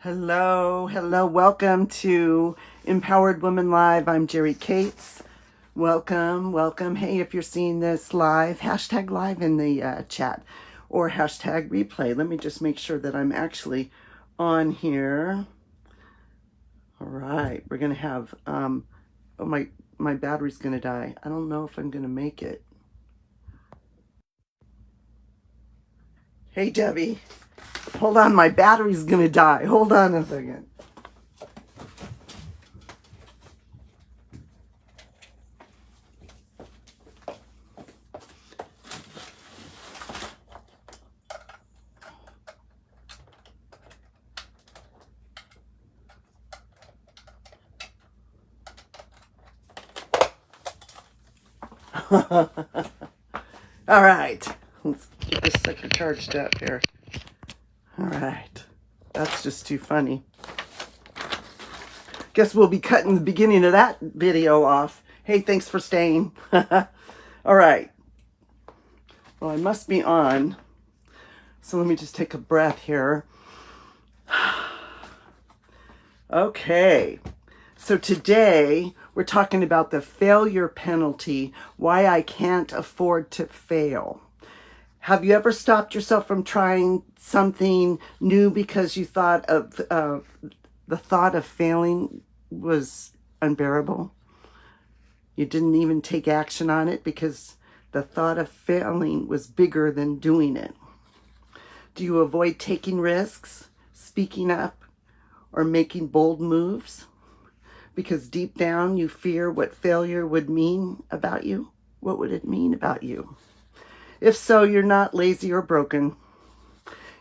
Hello. Welcome to Empowered Women Live. I'm Jerry Cates. Welcome. Hey, if you're seeing this live, hashtag live in the chat or hashtag replay. Let me just make sure that I'm actually on here. All right, we're gonna have oh, my battery's gonna die. I don't know if I'm gonna make it. Hey, Debbie, hold on, my battery's gonna die. Hold on a second. All right, let's get this sucker charged up here. All right, that's just too funny. Guess we'll be cutting the beginning of that video off. Hey, thanks for staying. All right, well, I must be on, so let me just take a breath here. Okay, so today we're talking about the failure penalty, why I can't afford to fail. Have you ever stopped yourself from trying something new because you thought of the thought of failing was unbearable? You didn't even take action on it because the thought of failing was bigger than doing it. Do you avoid taking risks, speaking up, or making bold moves because deep down you fear what failure would mean about you? What would it mean about you? If so, you're not lazy or broken.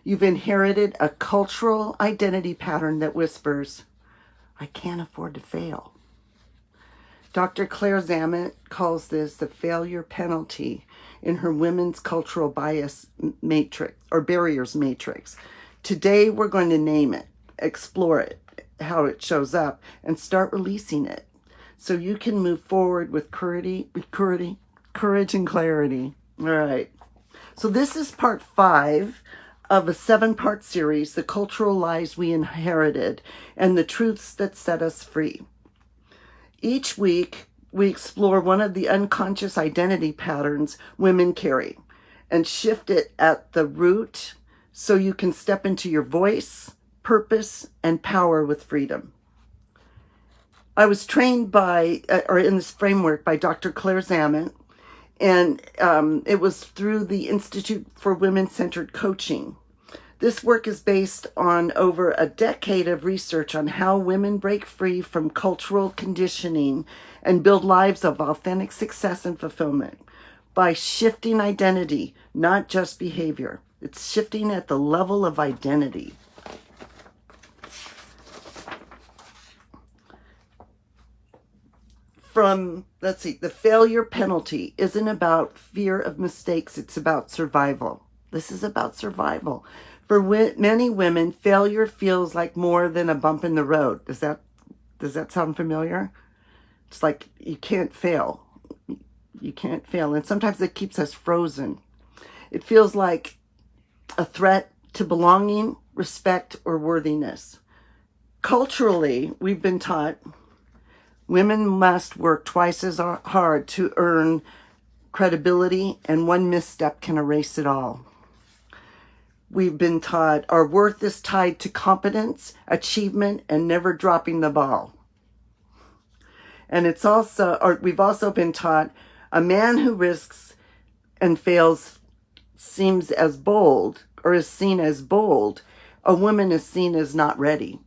You've inherited a cultural identity pattern that whispers, I can't afford to fail. Dr. Claire Zammit calls this the failure penalty in her women's cultural bias matrix or barriers matrix. Today, we're going to name it, explore it, how it shows up, and start releasing it so you can move forward with courage and clarity. All right. So this is part 5 of a 7-part series, The Cultural Lies We Inherited and the Truths That Set Us Free. Each week, we explore one of the unconscious identity patterns women carry and shift it at the root so you can step into your voice, purpose, and power with freedom. I was trained in this framework by Dr. Claire Zammit, and it was through the Institute for Women-Centered Coaching. This work is based on over a decade of research on how women break free from cultural conditioning and build lives of authentic success and fulfillment by shifting identity, not just behavior. It's shifting at the level of identity. The failure penalty isn't about fear of mistakes, it's about survival. This is about survival. For many women, failure feels like more than a bump in the road. Does that sound familiar? It's like you can't fail. You can't fail. And sometimes it keeps us frozen. It feels like a threat to belonging, respect, or worthiness. Culturally, we've been taught women must work twice as hard to earn credibility, and one misstep can erase it all. We've been taught our worth is tied to competence, achievement, and never dropping the ball. And we've also been taught a man who risks and fails seems as bold or is seen as bold. A woman is seen as not ready.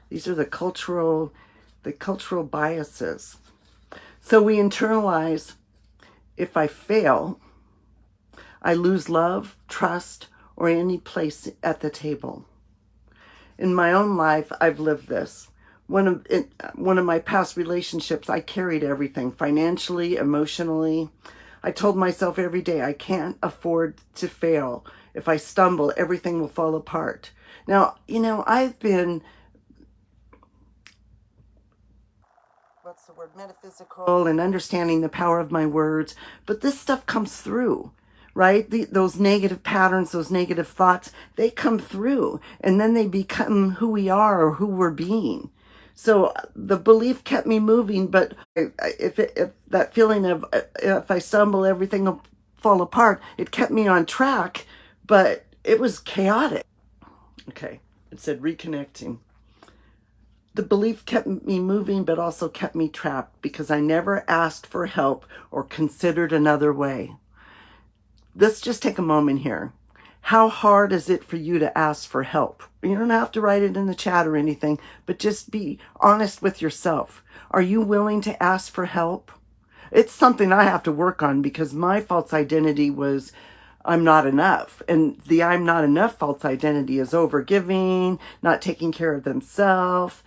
These are the cultural biases. So we internalize, if I fail, I lose love, trust, or any place at the table. In my own life, I've lived this. One of my past relationships, I carried everything, financially, emotionally. I told myself every day, I can't afford to fail. If I stumble, everything will fall apart. Now, I've been, metaphysical and understanding the power of my words, but this stuff comes through. right? Those negative patterns, those negative thoughts, they come through and then they become who we are or who we're being. So the belief kept me moving, but if that feeling of if I stumble, everything will fall apart, it kept me on track, but it was chaotic. Okay, it said reconnecting. The belief kept me moving, but also kept me trapped because I never asked for help or considered another way. Let's just take a moment here. How hard is it for you to ask for help? You don't have to write it in the chat or anything, but just be honest with yourself. Are you willing to ask for help? It's something I have to work on because my false identity was I'm not enough. And the I'm not enough false identity is overgiving, not taking care of themselves,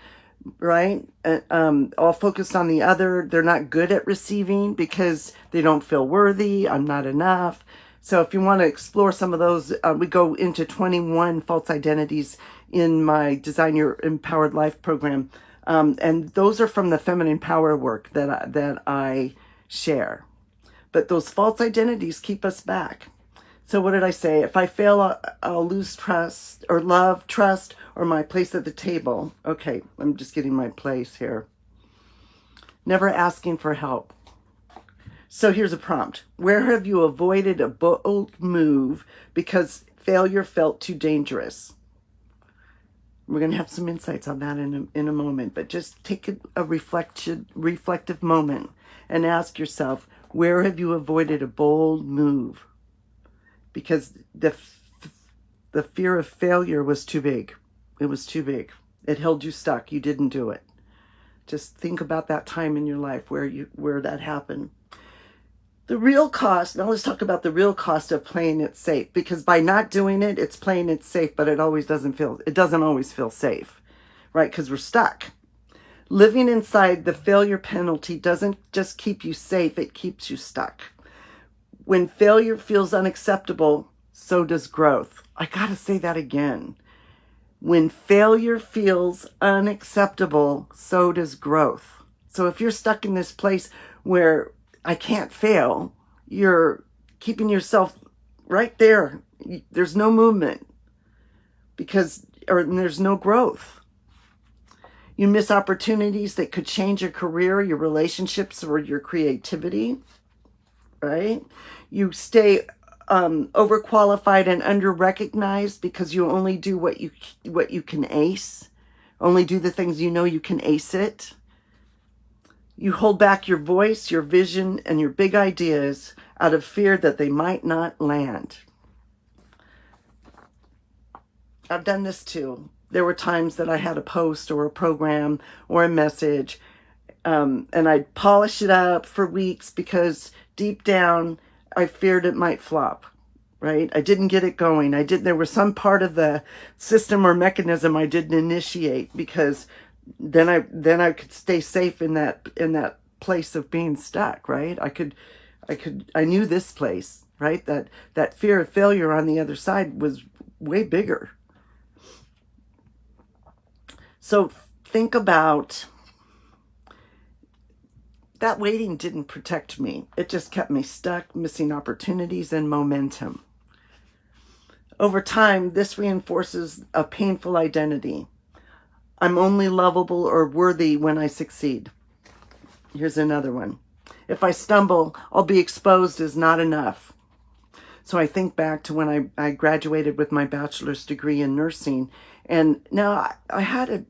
right? All focused on the other. They're not good at receiving because they don't feel worthy. I'm not enough. So if you want to explore some of those, we go into 21 false identities in my Design Your Empowered Life program. And those are from the feminine power work that I share. But those false identities keep us back. So what did I say? If I fail, I'll lose trust or love, trust, or my place at the table. Okay, I'm just getting my place here. Never asking for help. So here's a prompt. Where have you avoided a bold move because failure felt too dangerous? We're going to have some insights on that in a moment, but just take a reflective moment and ask yourself, where have you avoided a bold move? Because the fear of failure was too big. It was too big. It held you stuck. You didn't do it. Just think about that time in your life where that happened. The real cost, now let's talk about the real cost of playing it safe, because by not doing it, it's playing it safe, but it doesn't always feel safe, right? Because we're stuck. Living inside the failure penalty doesn't just keep you safe, it keeps you stuck. When failure feels unacceptable, so does growth. I gotta say that again. When failure feels unacceptable, so does growth. So if you're stuck in this place where I can't fail, you're keeping yourself right there. There's no movement there's no growth. You miss opportunities that could change your career, your relationships, or your creativity, right? You stay overqualified and under-recognized because you only do what you can ace. Only do the things you know you can ace it. You hold back your voice, your vision, and your big ideas out of fear that they might not land. I've done this too. There were times that I had a post or a program or a message, and I'd polish it up for weeks because deep down I feared it might flop, right? I didn't get it going. There was some part of the system or mechanism I didn't initiate because then I could stay safe in that place of being stuck, right? I knew this place, right? That fear of failure on the other side was way bigger. So think about that. Waiting didn't protect me. It just kept me stuck, missing opportunities and momentum. Over time, this reinforces a painful identity. I'm only lovable or worthy when I succeed. Here's another one. If I stumble, I'll be exposed as not enough. So I think back to when I graduated with my bachelor's degree in nursing, and now I had a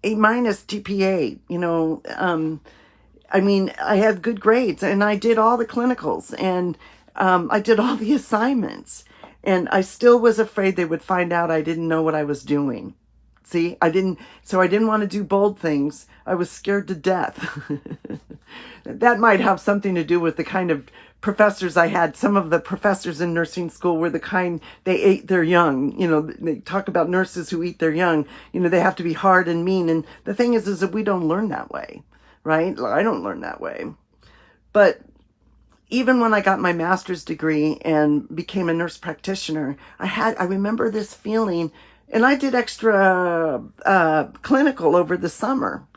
A- GPA, I had good grades and I did all the clinicals and I did all the assignments, and I still was afraid they would find out I didn't know what I was doing. See, I didn't want to do bold things. I was scared to death. That might have something to do with the kind of professors I had. Some of the professors in nursing school were the kind, they ate their young. They talk about nurses who eat their young. They have to be hard and mean. And the thing is that we don't learn that way, right? I don't learn that way. But even when I got my master's degree and became a nurse practitioner, I remember this feeling. And I did extra clinical over the summer.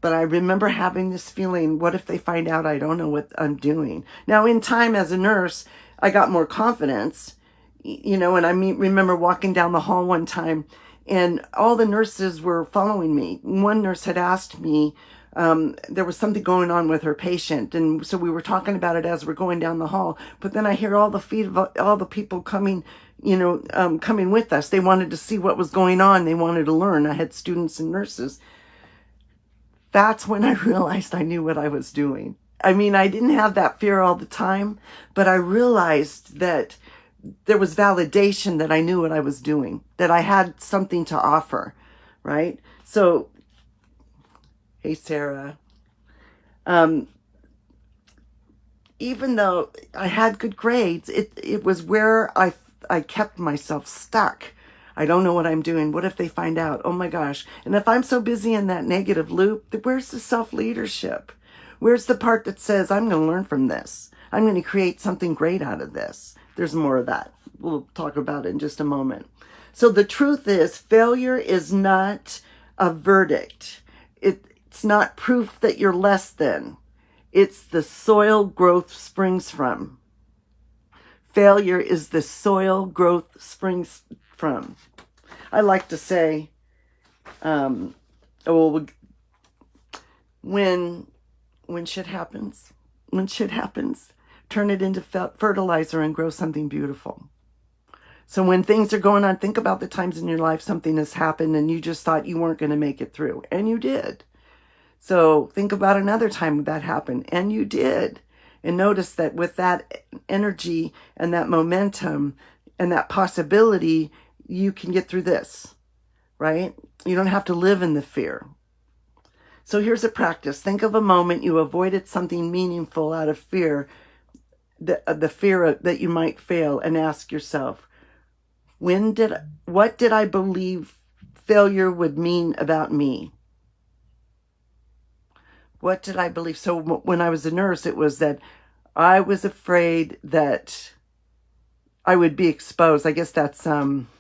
But I remember having this feeling, what if they find out I don't know what I'm doing? Now, in time as a nurse, I got more confidence, and I remember walking down the hall one time and all the nurses were following me. One nurse had asked me, there was something going on with her patient. And so we were talking about it as we're going down the hall. But then I hear all the feet of all the people coming, coming with us. They wanted to see what was going on. They wanted to learn. I had students and nurses. That's when I realized I knew what I was doing. I mean, I didn't have that fear all the time, but I realized that there was validation that I knew what I was doing, that I had something to offer, right? So, hey, Sarah. Even though I had good grades, it was where I kept myself stuck. I don't know what I'm doing. What if they find out? Oh my gosh. And if I'm so busy in that negative loop, where's the self-leadership? Where's the part that says, I'm going to learn from this? I'm going to create something great out of this. There's more of that. We'll talk about it in just a moment. So the truth is, failure is not a verdict. It's not proof that you're less than. It's the soil growth springs from. Failure is the soil growth springs from. I like to say, when shit happens, turn it into fertilizer and grow something beautiful. So when things are going on, think about the times in your life something has happened and you just thought you weren't going to make it through, and you did. So think about another time that happened, and you did. And notice that with that energy and that momentum and that possibility, you can get through this, right? You don't have to live in the fear. So here's a practice. Think of a moment you avoided something meaningful out of fear, the fear that you might fail, and ask yourself, what did I believe failure would mean about me? What did I believe? So when I was a nurse, it was that I was afraid that I would be exposed. I guess that's imposter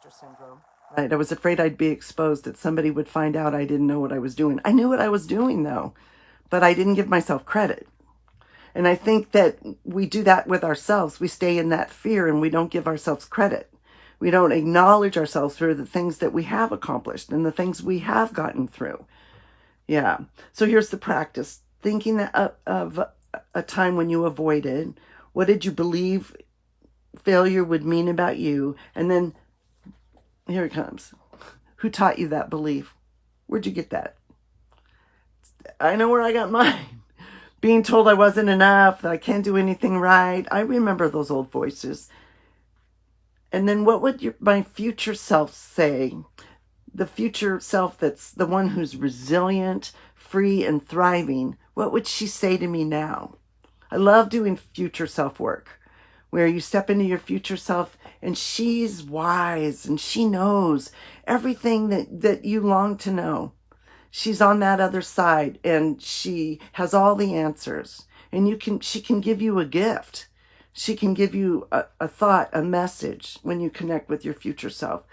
syndrome. Right. I was afraid I'd be exposed, that somebody would find out I didn't know what I was doing. I knew what I was doing, though, but I didn't give myself credit. And I think that we do that with ourselves. We stay in that fear and we don't give ourselves credit. We don't acknowledge ourselves for the things that we have accomplished and the things we have gotten through. Yeah. So here's the practice. Thinking of a time when you avoided. What did you believe failure would mean about you? And then here it comes. Who taught you that belief? Where'd you get that? I know where I got mine. Being told I wasn't enough, that I can't do anything right. I remember those old voices. And then what would my future self say? The future self that's the one who's resilient, free, and thriving. What would she say to me now? I love doing future self work, where you step into your future self and she's wise and she knows everything that you long to know. She's on that other side and she has all the answers, and she can give you a gift. She can give you a thought, a message when you connect with your future self,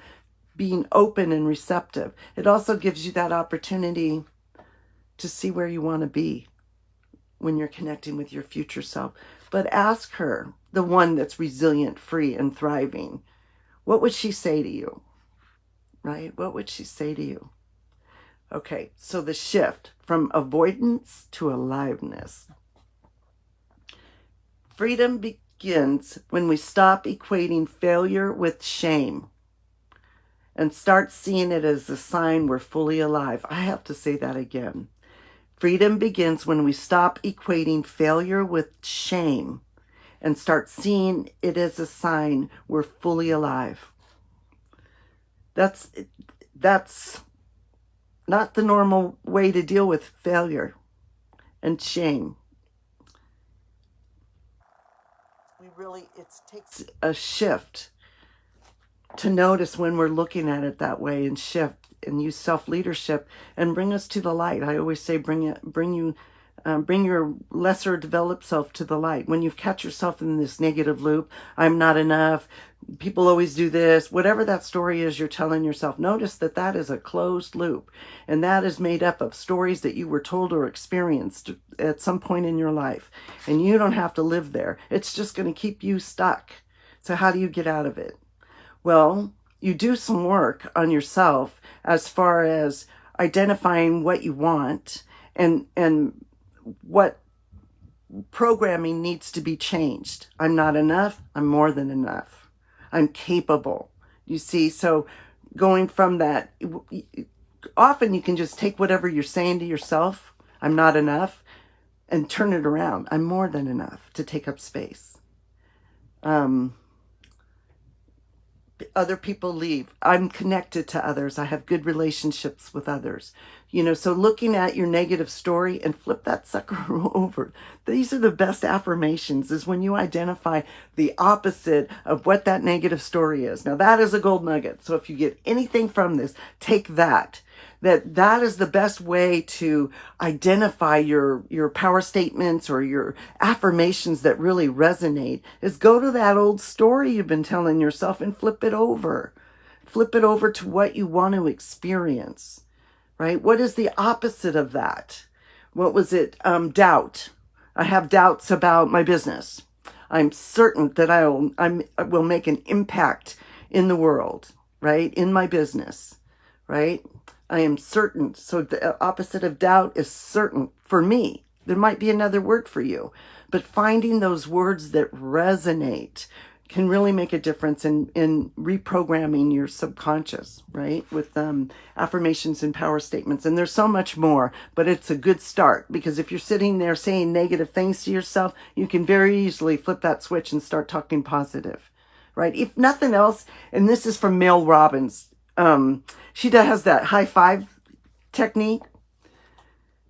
being open and receptive. It also gives you that opportunity to see where you want to be when you're connecting with your future self. But ask her, the one that's resilient, free, and thriving, what would she say to you? Right? What would she say to you? Okay, so the shift from avoidance to aliveness. Freedom begins when we stop equating failure with shame and start seeing it as a sign we're fully alive. I have to say that again. Freedom begins when we stop equating failure with shame and start seeing it as a sign we're fully alive. That's not the normal way to deal with failure and shame. It takes a shift to notice when we're looking at it that way, and shift and use self-leadership and bring us to the light. I always say bring your lesser developed self to the light. When you've catch yourself in this negative loop, I'm not enough, People always do this. Whatever that story is you're telling yourself, notice that that is a closed loop. And that is made up of stories that you were told or experienced at some point in your life. And you don't have to live there. It's just going to keep you stuck. So how do you get out of it? Well, you do some work on yourself as far as identifying what you want and what programming needs to be changed. I'm not enough. I'm more than enough. I'm capable. You see, so going from that, often you can just take whatever you're saying to yourself, I'm not enough, and turn it around. I'm more than enough to take up space. Other people leave. I'm connected to others. I have good relationships with others. So looking at your negative story and flip that sucker over. These are the best affirmations, is when you identify the opposite of what that negative story is. Now that is a gold nugget. So if you get anything from this, take that. That is the best way to identify your power statements or your affirmations that really resonate, is go to that old story you've been telling yourself and flip it over. Flip it over to what you want to experience, right? What is the opposite of that? What was it? Doubt. I have doubts about my business. I'm certain that I will make an impact in the world, right? In my business, right? I am certain. So the opposite of doubt is certain for me. There might be another word for you, but finding those words that resonate can really make a difference in reprogramming your subconscious, right? With affirmations and power statements. And there's so much more, but it's a good start, because if you're sitting there saying negative things to yourself, you can very easily flip that switch and start talking positive, right? If nothing else, and this is from Mel Robbins, she has that high five technique.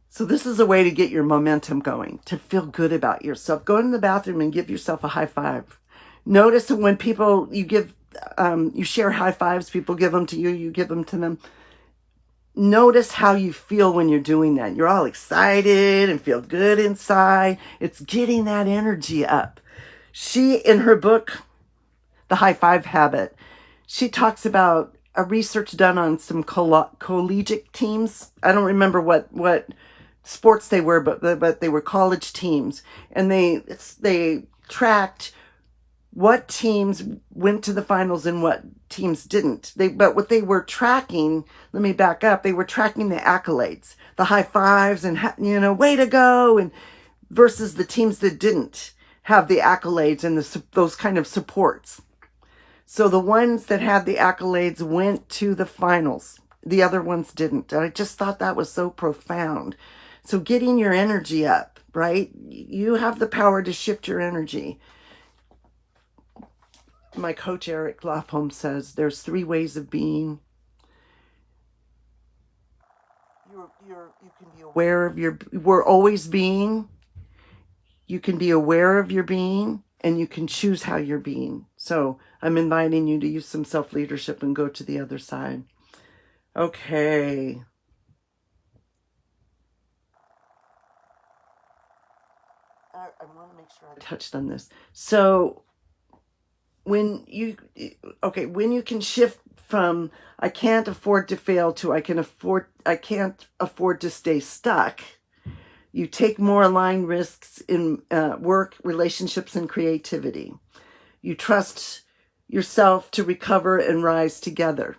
So this is a way to get your momentum going, to feel good about yourself. Go in the bathroom and give yourself a high five. Notice when people, you share high fives, people give them to you, you give them to them. Notice how you feel when you're doing that. You're all excited and feel good inside. It's getting that energy up. She, in her book, The High Five Habit, she talks about a research done on some collegiate teams. I don't remember what sports they were, but they were college teams, and they tracked what teams went to the finals and what teams didn't. But what they were tracking, let me back up, they were tracking the accolades, the high fives and, way to go, and versus the teams that didn't have the accolades and those kind of supports. So the ones that had the accolades went to the finals. The other ones didn't. And I just thought that was so profound. So getting your energy up, right? You have the power to shift your energy. My coach, Eric Lofholm, says there's 3 ways of being. You can be aware of we're always being. You can be aware of your being, and you can choose how you're being. So I'm inviting you to use some self-leadership and go to the other side. Okay. I want to make sure I touched on this. So when you can shift from I can't afford to fail to I can't afford to stay stuck, you take more aligned risks in work, relationships, and creativity. You trust yourself to recover and rise together,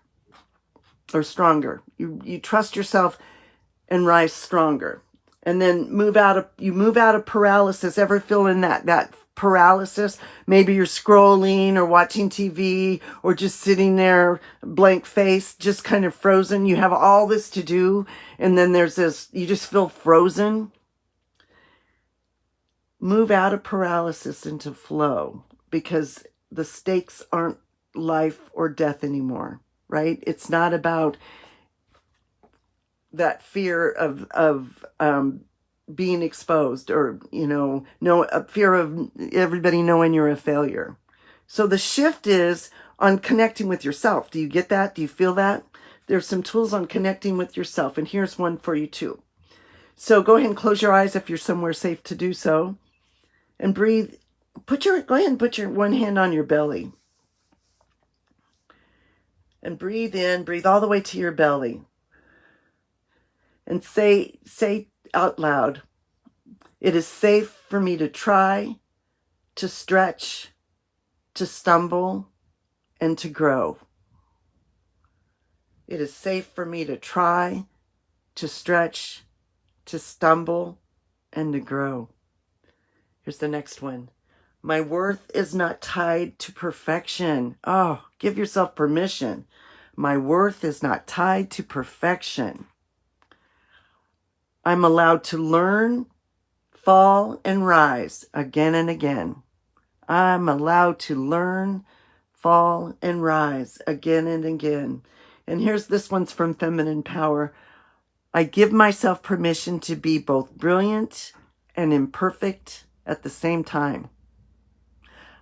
or stronger. You trust yourself and rise stronger. And then you move out of paralysis. Ever feel in that paralysis? Maybe you're scrolling or watching TV or just sitting there blank face, just kind of frozen. You have all this to do, and then there's this, you just feel frozen. Move out of paralysis into flow, because the stakes aren't life or death anymore, right? It's not about that fear of being exposed, or a fear of everybody knowing you're a failure. So the shift is on connecting with yourself. Do you get that? Do you feel that? There's some tools on connecting with yourself, and here's one for you too. So go ahead and close your eyes if you're somewhere safe to do so, and breathe. Go ahead and put your one hand on your belly. And breathe in, breathe all the way to your belly. And say out loud, it is safe for me to try, to stretch, to stumble, and to grow. It is safe for me to try, to stretch, to stumble, and to grow. Here's the next one. My worth is not tied to perfection. Oh, give yourself permission. My worth is not tied to perfection. I'm allowed to learn, fall, and rise again and again. I'm allowed to learn, fall, and rise again and again. And here's this one's from Feminine Power. I give myself permission to be both brilliant and imperfect at the same time.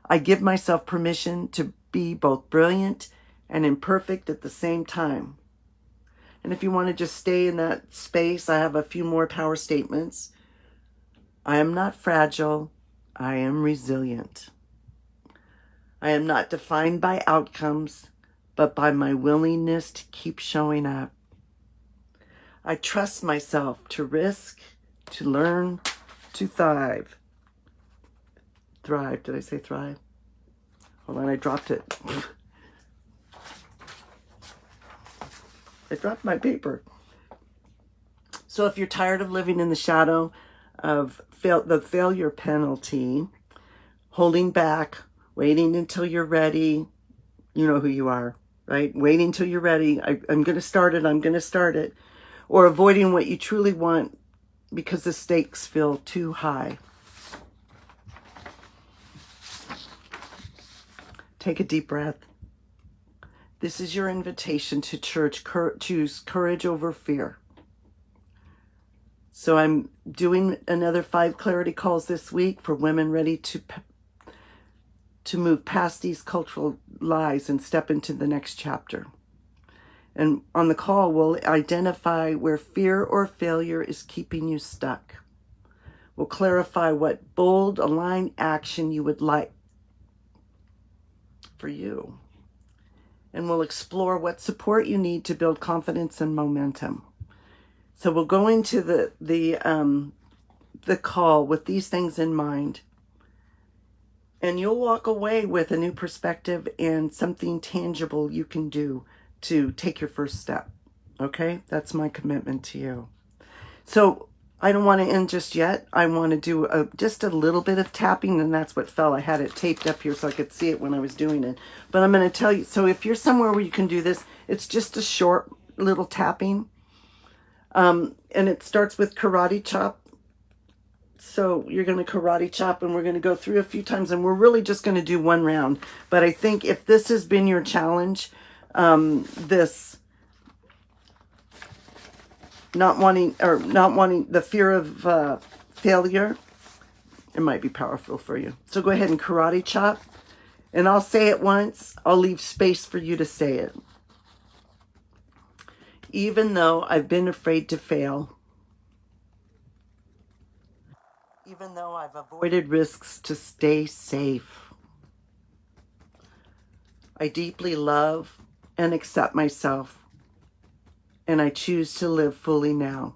I give myself permission to be both brilliant and imperfect at the same time. And if you want to just stay in that space, I have a few more power statements. I am not fragile. I am resilient. I am not defined by outcomes, but by my willingness to keep showing up. I trust myself to risk, to learn, to thrive. Thrive. Did I say thrive? Hold on, I dropped it. I dropped my paper. So if you're tired of living in the shadow of the failure penalty, holding back, waiting until you're ready, you know who you are, right? Waiting until you're ready. I'm going to start it. Or avoiding what you truly want because the stakes feel too high. Take a deep breath. This is your invitation to choose courage over fear. So I'm doing another 5 clarity calls this week for women ready to move past these cultural lies and step into the next chapter. And on the call, we'll identify where fear or failure is keeping you stuck. We'll clarify what bold, aligned action you would like for you. And we'll explore what support you need to build confidence and momentum. So we'll go into the call with these things in mind. And you'll walk away with a new perspective and something tangible you can do to take your first step. Okay? That's my commitment to you. So I don't want to end just yet. I want to do just a little bit of tapping, and that's what fell. I had it taped up here so I could see it when I was doing it. But I'm going to tell you, so if you're somewhere where you can do this, it's just a short little tapping. And it starts with karate chop. So you're going to karate chop, and we're going to go through a few times, and we're really just going to do one round. But I think if this has been your challenge, this not wanting the fear of failure, it might be powerful for you. So go ahead and karate chop, and I'll say it once. I'll leave space for you to say it. Even though I've been afraid to fail, even though I've avoided risks to stay safe, I deeply love and accept myself, and I choose to live fully now.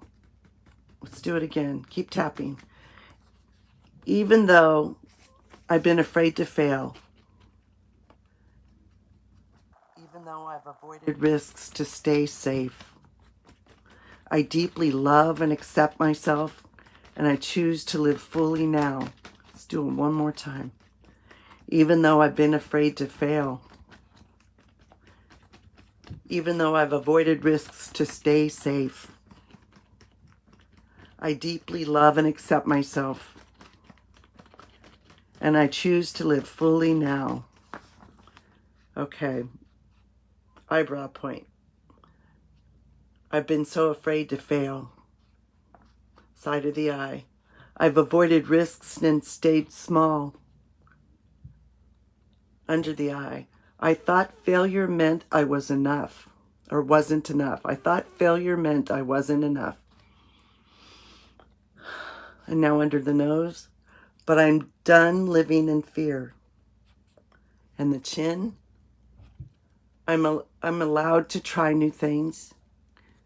Let's do it again. Keep tapping. Even though I've been afraid to fail, even though I've avoided risks to stay safe, I deeply love and accept myself, and I choose to live fully now. Let's do it one more time. Even though I've been afraid to fail, even though I've avoided risks to stay safe, I deeply love and accept myself, and I choose to live fully now. Okay. Eyebrow point. I've been so afraid to fail. Side of the eye. I've avoided risks and stayed small. Under the eye. I thought failure meant I was enough, or wasn't enough. I thought failure meant I wasn't enough. And now under the nose. But I'm done living in fear. And the chin. I'm allowed to try new things.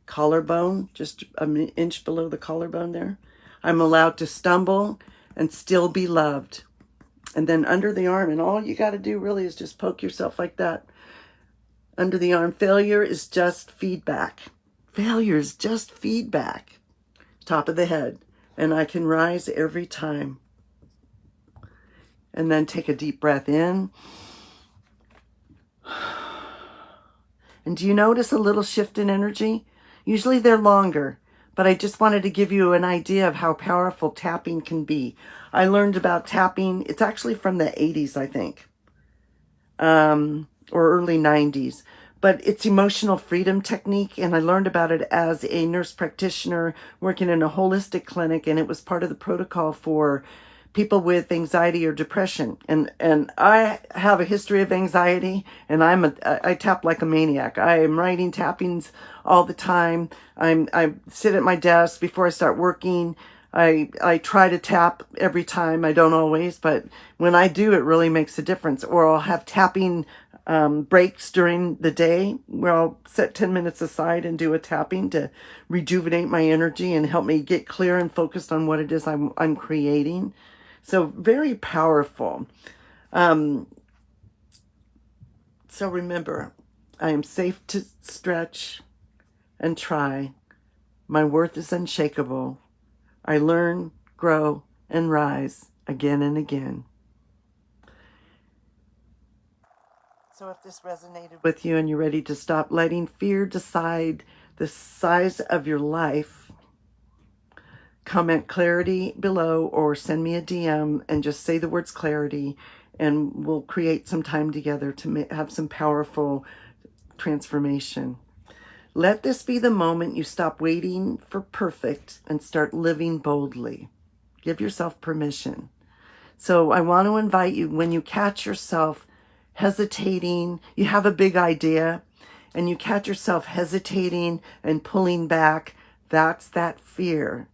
Collarbone, just an inch below the collarbone there. I'm allowed to stumble and still be loved. And then under the arm, and all you got to do really is just poke yourself like that. Under the arm, failure is just feedback. Failure is just feedback. Top of the head. And I can rise every time. And then take a deep breath in. And do you notice a little shift in energy? Usually they're longer, but I just wanted to give you an idea of how powerful tapping can be. I learned about tapping, it's actually from the 80s, I think, or early 90s. But it's emotional freedom technique, and I learned about it as a nurse practitioner working in a holistic clinic, and it was part of the protocol for people with anxiety or depression. And I have a history of anxiety, and I tap like a maniac. I am writing tappings all the time. I sit at my desk before I start working. I try to tap every time. I don't always, but when I do, it really makes a difference. Or I'll have tapping breaks during the day where I'll set 10 minutes aside and do a tapping to rejuvenate my energy and help me get clear and focused on what it is I'm creating. So very powerful. So remember, I am safe to stretch and try. My worth is unshakable. I learn, grow, and rise again and again. So if this resonated with you and you're ready to stop letting fear decide the size of your life, comment clarity below or send me a DM and just say the words clarity, and we'll create some time together to have some powerful transformation. Let this be the moment you stop waiting for perfect and start living boldly. Give yourself permission. So I want to invite you, when you catch yourself hesitating, you have a big idea, and you catch yourself hesitating and pulling back, that's that fear.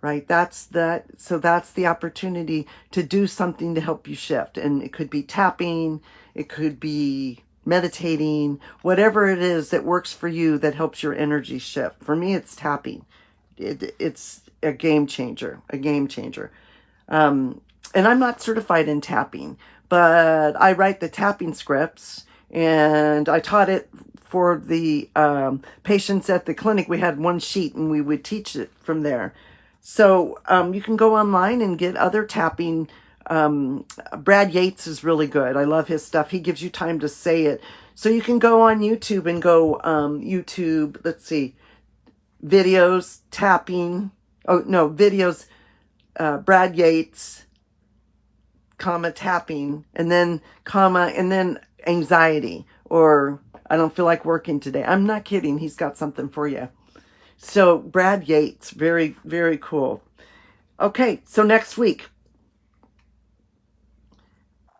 Right? So that's the opportunity to do something to help you shift. And it could be tapping, it could be meditating, whatever it is that works for you that helps your energy shift. For me, it's tapping. It's a game changer, and I'm not certified in tapping, but I write the tapping scripts, and I taught it for the patients at the clinic. We had one sheet and we would teach it from there. So you can go online and get other tapping. Brad Yates is really good. I love his stuff. He gives you time to say it. So you can go on YouTube and go YouTube, let's see, videos, tapping. Oh, no, videos, Brad Yates, comma, tapping, and then comma, and then anxiety, or I don't feel like working today. I'm not kidding. He's got something for you. So Brad Yates, very, very cool. Okay, so next week,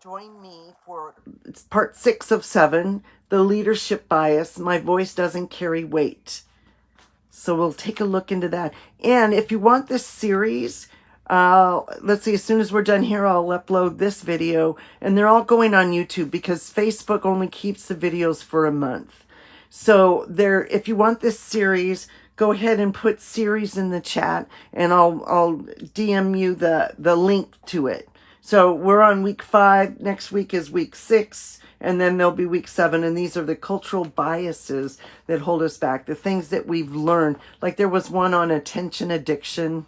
join me for it's part 6 of 7, the leadership bias. My voice doesn't carry weight. So we'll take a look into that. And if you want this series, let's see, as soon as we're done here, I'll upload this video. And they're all going on YouTube because Facebook only keeps the videos for a month. So if you want this series, go ahead and put series in the chat, and I'll DM you the link to it. So we're on week 5. Next week is week 6. And then there'll be week 7. And these are the cultural biases that hold us back. The things that we've learned. Like there was one on attention addiction.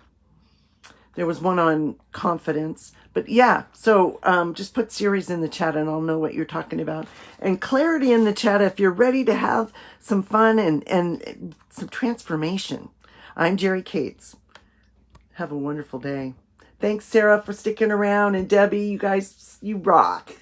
There was one on confidence. But yeah, so just put series in the chat and I'll know what you're talking about. And clarity in the chat if you're ready to have some fun and some transformation. I'm Jerry Cates. Have a wonderful day. Thanks, Sarah, for sticking around. And Debbie, you guys, you rock.